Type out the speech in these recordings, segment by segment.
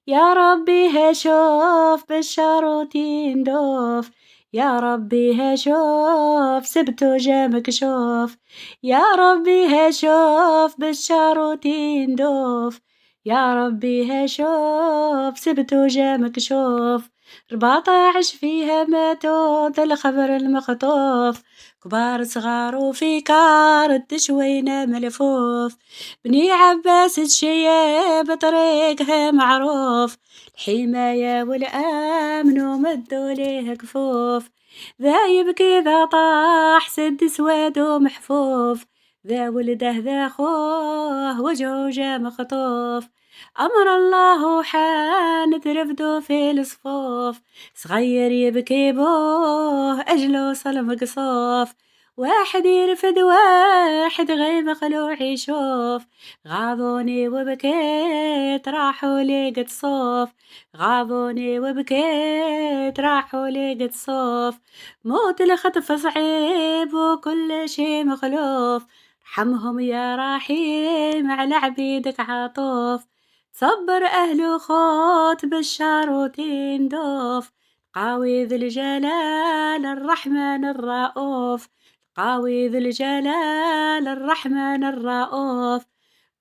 يا ربي هشوف بشار وتندوف، يا ربي هشوف سبت وجا مكشوف، يا ربي هشوف بشار وتندوف، يا ربي هشوف سبت وجا مكشوف. 14 فيها ماتوا ذا الخبر المخطوف، كبار صغار وفي كار التشوينة ملفوف. بني عباس الشياب طريقها معروف، الحماية والأمن ومدوا ليه كفوف. ذا يبكي ذا طاح سد سواد ومحفوف، ذا ولده ذا خوه وجهه جا مخطوف. أمر الله حان ترفدوا في الصفوف، صغير يبكي بوه أجله صلم قصوف. واحد يرفد واحد غير مخلوع يشوف، غاضوني وبكيت راحوا لي قد صوف، غاضوني وبكيت راحوا لي قد صوف. موت الخطف صعيب وكل شي مخلوف، ارحمهم يا رحيم على عبيدك عطوف. صبر أهل خوت بشار وتندوف، قاوي ذي الجلال الرحمن الرؤوف، قاوي ذي الجلال الرحمن الرؤوف.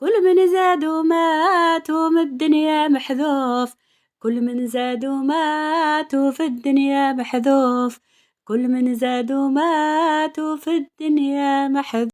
كل من زاد ومات ومن الدنيا محذوف، كل من زاد ومات وفي الدنيا محذوف، كل من زاد ومات وفي الدنيا محذوف.